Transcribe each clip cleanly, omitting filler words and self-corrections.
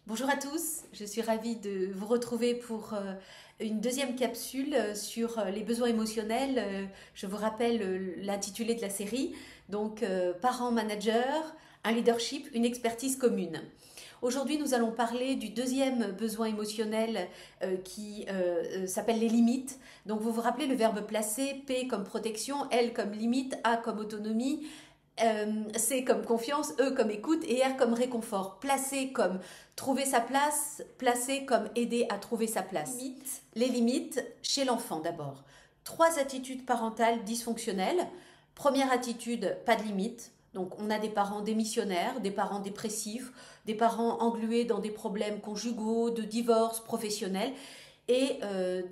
Bonjour à tous, je suis ravie de vous retrouver pour une deuxième capsule sur les besoins émotionnels. Je vous rappelle l'intitulé de la série, donc parents managers, un leadership, une expertise commune. Aujourd'hui, nous allons parler du deuxième besoin émotionnel qui s'appelle les limites. Donc vous vous rappelez le verbe placer, P comme protection, L comme limite, A comme autonomie, C comme confiance, E comme écoute et R comme réconfort. Placer comme trouver sa place, placer comme aider à trouver sa place. Les limites chez l'enfant d'abord. 3 attitudes parentales dysfonctionnelles. Première attitude, pas de limite. Donc on a des parents démissionnaires, des parents dépressifs, des parents englués dans des problèmes conjugaux, de divorce, professionnels et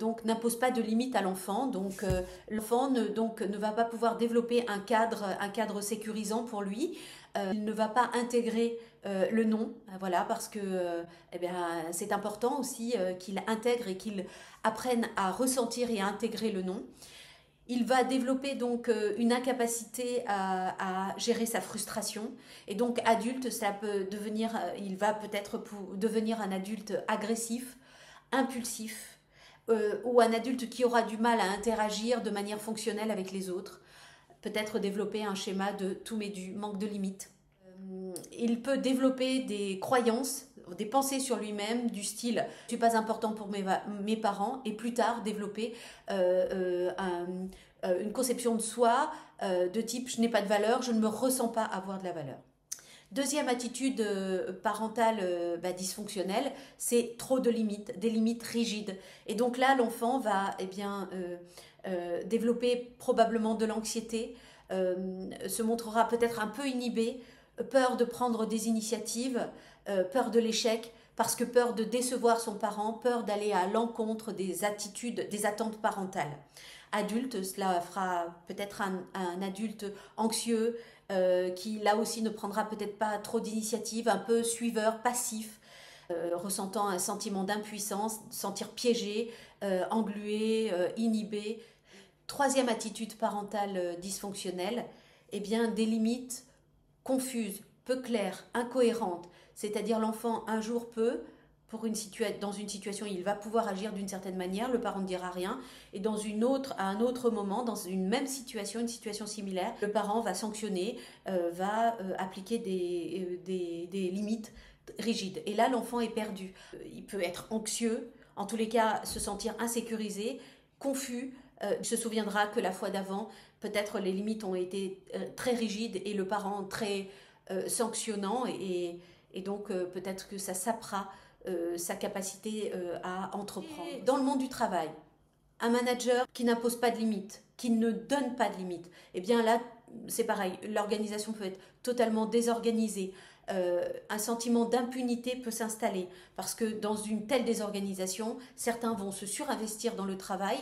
donc n'impose pas de limite à l'enfant. Donc l'enfant ne va pas pouvoir développer un cadre sécurisant pour lui. Il ne va pas intégrer le non, voilà, parce que eh bien, c'est important aussi qu'il intègre et qu'il apprenne à ressentir et à intégrer le non. Il va développer donc une incapacité à gérer sa frustration et donc adulte, ça peut devenir, il va peut-être devenir un adulte agressif, impulsif, ou un adulte qui aura du mal à interagir de manière fonctionnelle avec les autres, peut-être développer un schéma de tout mais du manque de limite. Il peut développer des croyances, des pensées sur lui-même du style « je suis pas important pour mes parents » et plus tard développer une conception de soi de type « je n'ai pas de valeur, je ne me ressens pas avoir de la valeur ». Deuxième attitude parentale dysfonctionnelle, c'est trop de limites, des limites rigides. Et donc là, l'enfant va développer probablement de l'anxiété, se montrera peut-être un peu inhibé, peur de prendre des initiatives, peur de l'échec, parce que peur de décevoir son parent, peur d'aller à l'encontre des attitudes, des attentes parentales. Adulte, cela fera peut-être un adulte anxieux, qui là aussi ne prendra peut-être pas trop d'initiative, un peu suiveur, passif, ressentant un sentiment d'impuissance, sentir piégé, englué, inhibé. Troisième attitude parentale dysfonctionnelle, eh bien des limites confuses, peu claires, incohérentes. C'est-à-dire l'enfant un jour peut, dans une situation, il va pouvoir agir d'une certaine manière, le parent ne dira rien, et à un autre moment, dans une même situation, une situation similaire, le parent va sanctionner, va appliquer des limites rigides. Et là, l'enfant est perdu. Il peut être anxieux, en tous les cas, se sentir insécurisé, confus. Il se souviendra que la fois d'avant, peut-être les limites ont été très rigides et le parent très sanctionnant, et donc peut-être que ça sapera sa capacité à entreprendre. Dans le monde du travail, un manager qui n'impose pas de limites, qui ne donne pas de limites, eh bien là, c'est pareil, l'organisation peut être totalement désorganisée. Un sentiment d'impunité peut s'installer parce que dans une telle désorganisation, certains vont se surinvestir dans le travail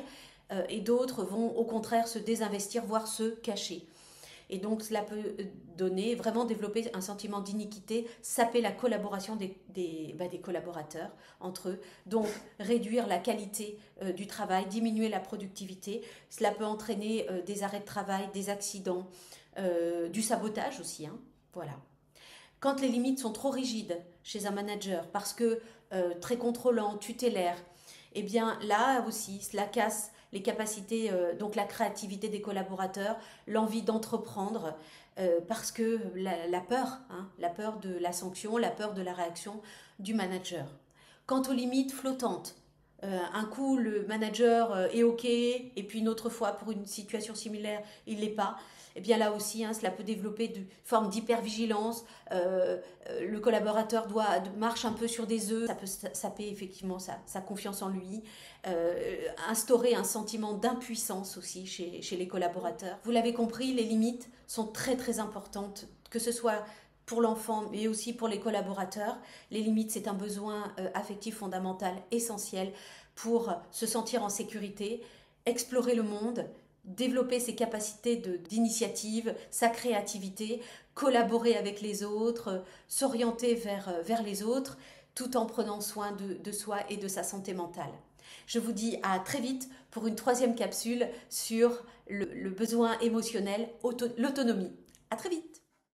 et d'autres vont au contraire se désinvestir, voire se cacher. Et donc cela peut vraiment développer un sentiment d'iniquité, saper la collaboration des collaborateurs entre eux, donc réduire la qualité du travail, diminuer la productivité. Cela peut entraîner des arrêts de travail, des accidents, du sabotage aussi, hein, voilà. Quand les limites sont trop rigides chez un manager, parce que très contrôlant, tutélaire, eh bien là aussi, cela casse les capacités, donc la créativité des collaborateurs, l'envie d'entreprendre, parce que la peur, hein, la peur de la sanction, la peur de la réaction du manager. Quant aux limites flottantes, un coup le manager est OK, et puis une autre fois pour une situation similaire, il ne l'est pas. Et bien là aussi, hein, cela peut développer une forme d'hypervigilance. Le collaborateur marche un peu sur des œufs. Ça peut saper effectivement sa confiance en lui. Instaurer un sentiment d'impuissance aussi chez les collaborateurs. Vous l'avez compris, les limites sont très très importantes, que ce soit pour l'enfant mais aussi pour les collaborateurs. Les limites, c'est un besoin affectif fondamental, essentiel pour se sentir en sécurité, explorer le monde, développer ses capacités d'initiative, sa créativité, collaborer avec les autres, s'orienter vers les autres, tout en prenant soin de soi et de sa santé mentale. Je vous dis à très vite pour une troisième capsule sur le besoin émotionnel, l'autonomie. À très vite.